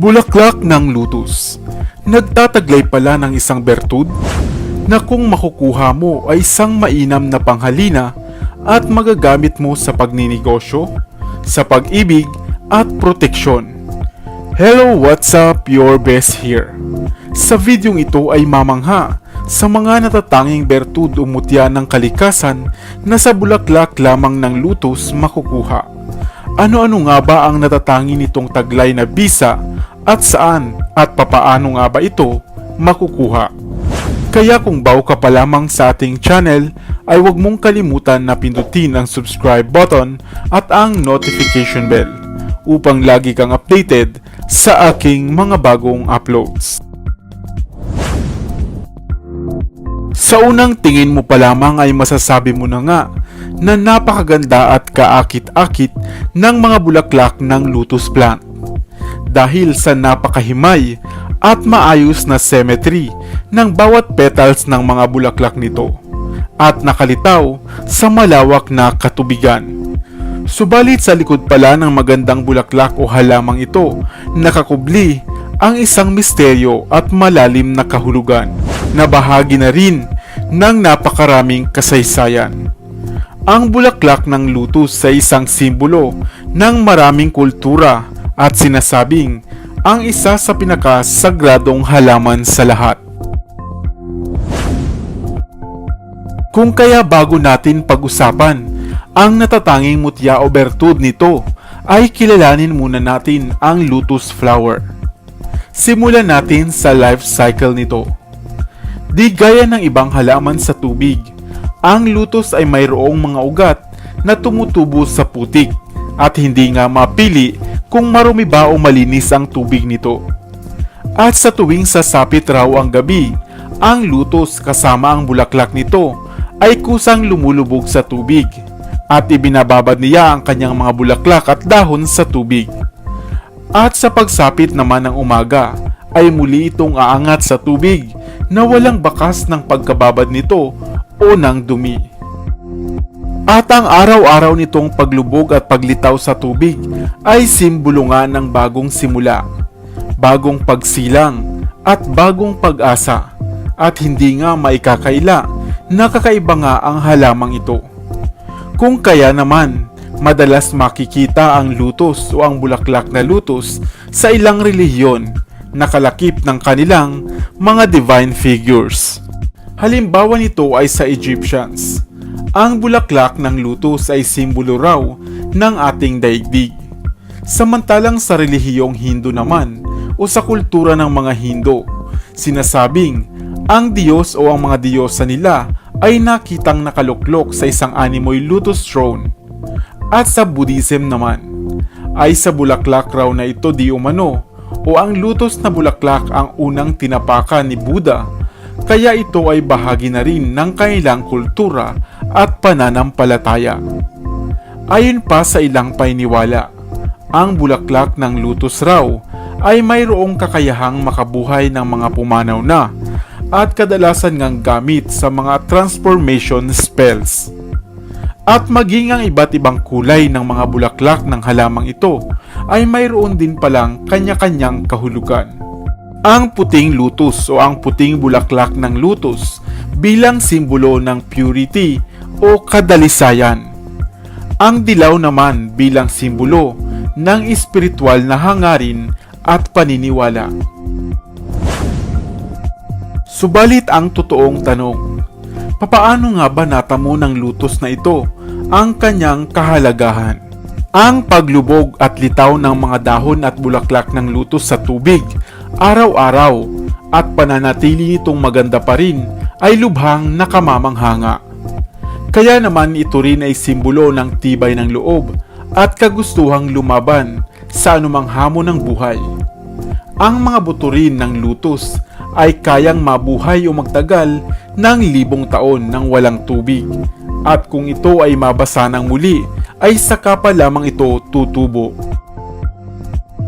Bulaklak ng lutos. Nagtataglay pala ng isang bertud na kung makukuha mo ay isang mainam na panghalina at magagamit mo sa pagninegosyo, sa pag-ibig at proteksyon. Hello, what's up? Your best here. Sa videong ito ay mamangha sa mga natatanging bertud o mutya ng kalikasan na sa bulaklak lamang ng lutos makukuha. Ano-ano nga ba ang natatangi nitong taglay na bisa at saan at papaano nga ba ito makukuha? Kaya kung bago ka pa lamang sa ating channel ay huwag mong kalimutan na pindutin ang subscribe button at ang notification bell upang lagi kang updated sa aking mga bagong uploads. Sa unang tingin mo pa lamang ay masasabi mo na nga na napakaganda at kaakit-akit ng mga bulaklak ng lotus plant. Dahil sa napakahimay at maayos na symmetry ng bawat petals ng mga bulaklak nito at nakalitaw sa malawak na katubigan. Subalit sa likod pala ng magandang bulaklak o halamang ito, nakakubli ang isang misteryo at malalim na kahulugan na bahagi na rin ng napakaraming kasaysayan. Ang bulaklak ng lutos ay isang simbolo ng maraming kultura at sinasabing ang isa sa pinakasagradong halaman sa lahat. Kung kaya bago natin pag-usapan ang natatanging mutya o bertud nito, ay kilalanin muna natin ang lotus flower. Simulan natin sa life cycle nito. Di gaya ng ibang halaman sa tubig, ang lutos ay mayroong mga ugat na tumutubo sa putik at hindi nga mapili kung marumi ba o malinis ang tubig nito. At sa tuwing sasapit raw ang gabi, ang lutos kasama ang bulaklak nito ay kusang lumulubog sa tubig at ibinababad niya ang kanyang mga bulaklak at dahon sa tubig. At sa pagsapit naman ng umaga ay muli itong aangat sa tubig na walang bakas ng pagkababad nito o ng dumi. At ang araw-araw nitong paglubog at paglitaw sa tubig ay simbolo nga ng bagong simula, bagong pagsilang at bagong pag-asa at hindi nga maikakaila na kakaiba nga ang halamang ito. Kung kaya naman, madalas makikita ang lutos o ang bulaklak na lutos sa ilang relihiyon na kalakip ng kanilang mga divine figures. Halimbawa nito ay sa Egyptians. Ang bulaklak ng lutos ay simbolo raw ng ating daigdig. Samantalang sa relihiyong Hindu naman o sa kultura ng mga Hindu, sinasabing ang Diyos o ang mga diyosa nila ay nakitang nakaluklok sa isang animoy lotus throne. At sa Buddhism naman, ay sa bulaklak raw na ito di umano o ang lutos na bulaklak ang unang tinapakan ni Buddha, kaya ito ay bahagi na rin ng kanilang kultura at pananampalataya. Ayon pa sa ilang paniniwala, ang bulaklak ng lutos raw ay mayroong kakayahang makabuhay ng mga pumanaw na at kadalasan ngang gamit sa mga transformation spells. At maging ang iba't ibang kulay ng mga bulaklak ng halamang ito ay mayroon din palang kanya-kanyang kahulugan. Ang puting lutos o ang puting bulaklak ng lutos bilang simbolo ng purity o kadalisayan. Ang dilaw naman bilang simbolo ng espiritual na hangarin at paniniwala. Subalit ang totoong tanong, papaano nga ba natamo ng lutos na ito ang kanyang kahalagahan? Ang paglubog at litaw ng mga dahon at bulaklak ng lutos sa tubig araw-araw at pananatili nitong maganda pa rin ay lubhang nakamamanghanga. Kaya naman ito rin ay simbolo ng tibay ng loob at kagustuhang lumaban sa anumang hamon ng buhay. Ang mga buto rin ng lutos ay kayang mabuhay o magtagal ng 1,000 taon ng walang tubig. At kung ito ay mabasa ng muli, ay saka pa lamang ito tutubo.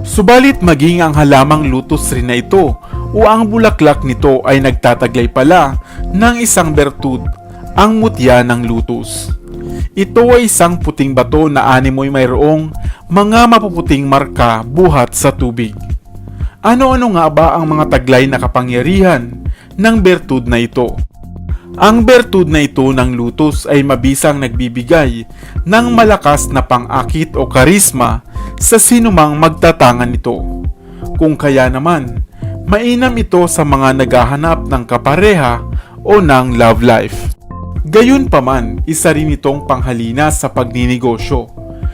Subalit maging ang halamang lutos rin na ito o ang bulaklak nito ay nagtataglay pala ng isang bertud, ang mutya ng lutos. Ito ay isang puting bato na animoy mayroong mga mapuputing marka buhat sa tubig. Ano-ano nga ba ang mga taglay na kapangyarihan ng bertud na ito? Ang bertud na ito ng lutos ay mabisang nagbibigay ng malakas na pang-akit o karisma sa sinumang magtatangan nito. Kung kaya naman, mainam ito sa mga naghahanap ng kapareha o ng love life. Gayunpaman, isa rin itong panghalina sa pagninegosyo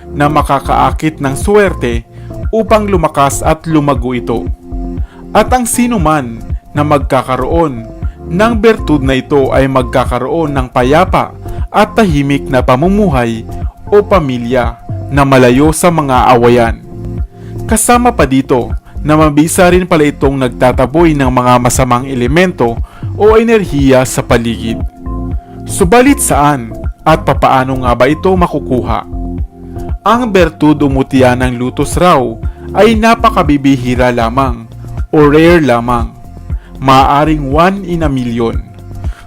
na makakaakit ng swerte upang lumakas at lumago ito. At ang sino man na magkakaroon ng bertud na ito ay magkakaroon ng payapa at tahimik na pamumuhay o pamilya na malayo sa mga awayan. Kasama pa dito na mabisa rin pala itong nagtataboy ng mga masamang elemento o enerhiya sa paligid. Subalit saan at papaano nga ba ito makukuha? Ang bertud o mutya ng lutos raw ay napakabibihira lamang o rare lamang. Maaaring 1 in a million.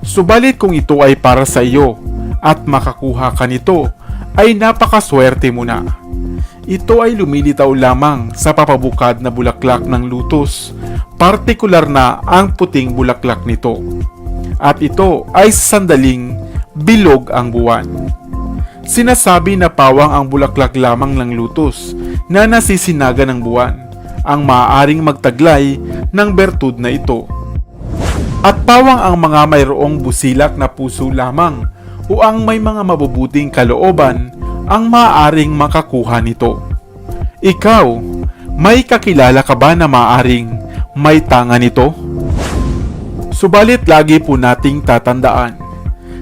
Subalit kung ito ay para sa iyo at makakuha ka nito, ay napakaswerte mo na. Ito ay lumilitaw lamang sa papabukad na bulaklak ng lutos, partikular na ang puting bulaklak nito. At ito ay sa sandaling bilog ang buwan. Sinasabi na pawang ang bulaklak lamang ng lutos na nasisinaga ng buwan ang maaaring magtaglay ng bertud na ito. At pawang ang mga mayroong busilak na puso lamang o ang may mga mabubuting kalooban ang maaaring makakuha nito. Ikaw, may kakilala ka ba na maaaring may tanga nito? Subalit lagi po nating tatandaan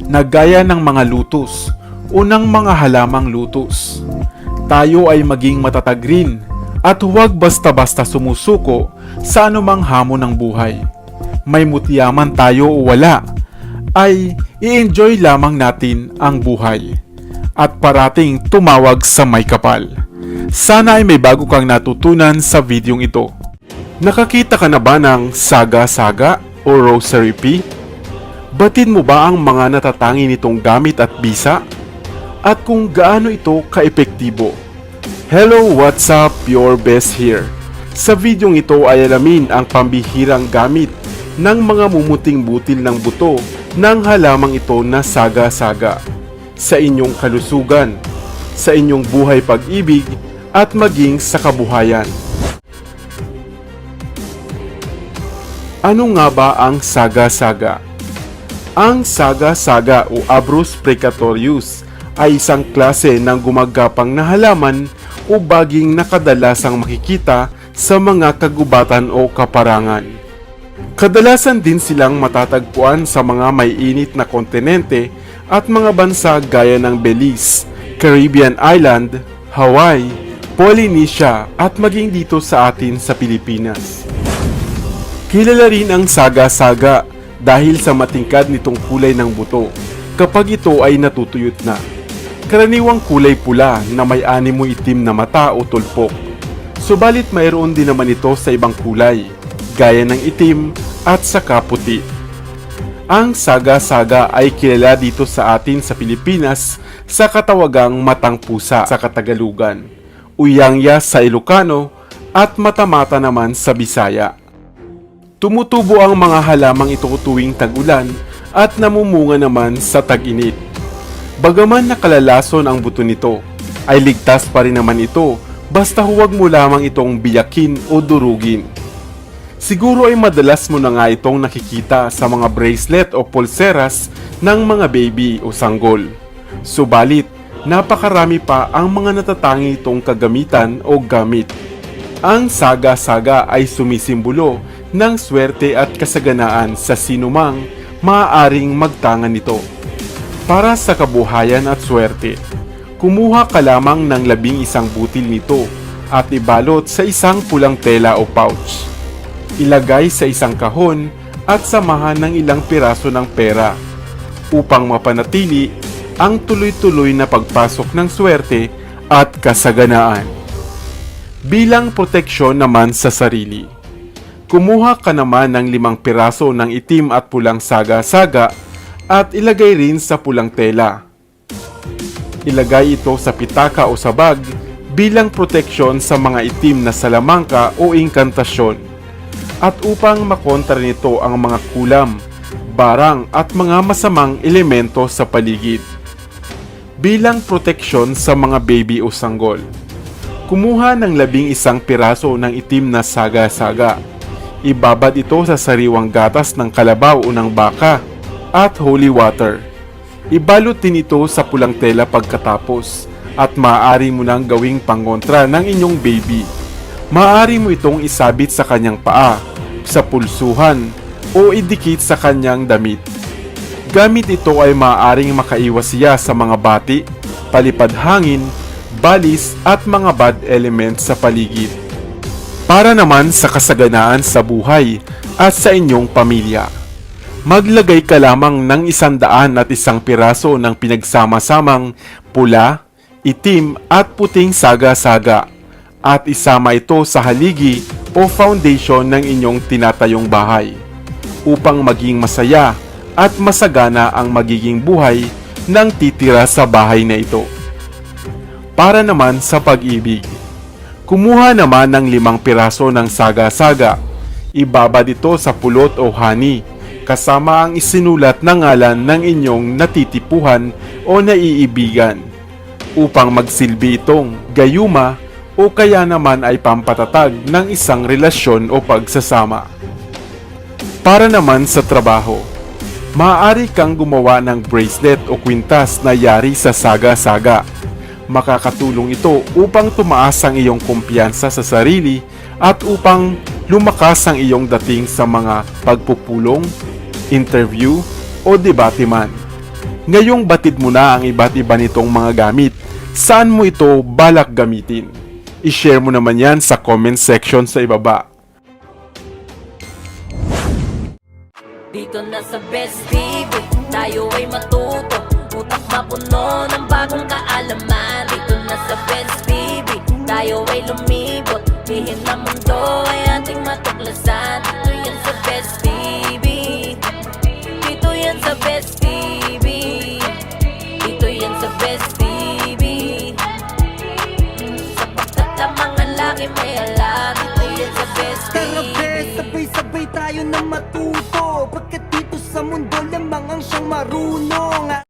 na gaya ng mga lutos o ng mga halamang lutos, tayo ay maging matatag rin at huwag basta-basta sumusuko sa anumang hamon ng buhay. May mutyaman tayo o wala, ay i-enjoy lamang natin ang buhay at parating tumawag sa may kapal. Sana ay may bago kang natutunan sa videong ito. Nakakita ka na ba ng saga-saga o rosary P? Batid mo ba ang mga natatangi nitong gamit at bisa? At kung gaano ito kaepektibo? Hello, what's up? Your best here. Sa videong ito ay alamin ang pambihirang gamit ng mga mumuting butil ng buto ng halamang ito na saga-saga sa inyong kalusugan, sa inyong buhay pag-ibig at maging sa kabuhayan. Ano nga ba ang saga-saga? Ang saga-saga o Abrus precatorius ay isang klase ng gumagapang na halaman o baging na kadalasang makikita sa mga kagubatan o kaparangan. Kadalasan din silang matatagpuan sa mga may init na kontinente at mga bansa gaya ng Belize, Caribbean Island, Hawaii, Polynesia at maging dito sa atin sa Pilipinas. Kilala rin ang saga-saga dahil sa matingkad nitong kulay ng buto kapag ito ay natutuyot na. Karaniwang kulay pula na may animo itim na mata o tulpok. Subalit mayroon din naman ito sa ibang kulay, gaya ng itim at saka puti. Ang saga-saga ay kilala dito sa atin sa Pilipinas sa katawagang matang pusa sa Katagalugan, uyangya sa Ilocano at mata-mata naman sa Bisaya. Tumutubo ang mga halamang ito tuwing tag-ulan at namumunga naman sa tag-init. Bagaman nakalalason ang buto nito, ay ligtas pa rin naman ito basta huwag mo lamang itong biyakin o durugin. Siguro ay madalas mo na nga itong nakikita sa mga bracelet o pulseras ng mga baby o sanggol. Subalit, napakarami pa ang mga natatangi itong kagamitan o gamit. Ang saga-saga ay sumisimbolo ng swerte at kasaganaan sa sinumang maaaring magtangan nito. Para sa kabuhayan at swerte, kumuha ka lamang ng 11 butil nito at ibalot sa isang pulang tela o pouch. Ilagay sa isang kahon at samahan ng ilang piraso ng pera upang mapanatili ang tuloy-tuloy na pagpasok ng swerte at kasaganaan. Bilang proteksyon naman sa sarili, kumuha ka naman ng 5 piraso ng itim at pulang saga-saga at ilagay rin sa pulang tela. Ilagay ito sa pitaka o sa bag bilang proteksyon sa mga itim na salamangka o inkantasyon at upang makontra nito ang mga kulam, barang at mga masamang elemento sa paligid. Bilang proteksyon sa mga baby o sanggol, kumuha ng 11 piraso ng itim na saga-saga. Ibabad ito sa sariwang gatas ng kalabaw o ng baka at holy water. Ibalot din ito sa pulang tela pagkatapos at maaari mo nang gawing pangontra ng inyong baby. Maaari mo itong isabit sa kanyang paa, sa pulsuhan o idikit sa kanyang damit. Gamit ito ay maaaring makaiwas siya sa mga bati, palipad hangin, balis at mga bad elements sa paligid. Para naman sa kasaganaan sa buhay at sa inyong pamilya, maglagay ka lamang ng 101 piraso ng pinagsama-samang pula, itim at puting saga-saga at isama ito sa haligi o foundation ng inyong tinatayong bahay upang maging masaya at masagana ang magiging buhay ng titira sa bahay na ito. Para naman sa pag-ibig, kumuha naman ng 5 piraso ng saga-saga. Ibabad ito sa pulot o honey, kasama ang isinulat na ngalan ng inyong natitipuhan o naiibigan, upang magsilbi itong gayuma o kaya naman ay pampatatag ng isang relasyon o pagsasama. Para naman sa trabaho, maaari kang gumawa ng bracelet o kwintas na yari sa saga-saga. Makakatulong ito upang tumaas ang iyong kumpiyansa sa sarili at upang lumakas ang iyong dating sa mga pagpupulong, interview o debate man. Ngayong batid mo na ang iba't iba nitong mga gamit, saan mo ito balak gamitin? I-share mo naman yan sa comment section sa ibaba. Dito na sa Best TV, tayo ay matuto, utak mapuno ng bagong kaalaman. Dito na sa Best TV, tayo ay lumibot, lihim na mundo ay ating matuklasan. Dito yan sa Best TV, dito yan sa Best TV, dito yan sa Best TV. Sapagkat ang mga laki may alam, dito yan sa Best Tara TV. bes, sabay-sabay tayo na matuto, pagkat dito sa mundo lamang ang siyang marunong.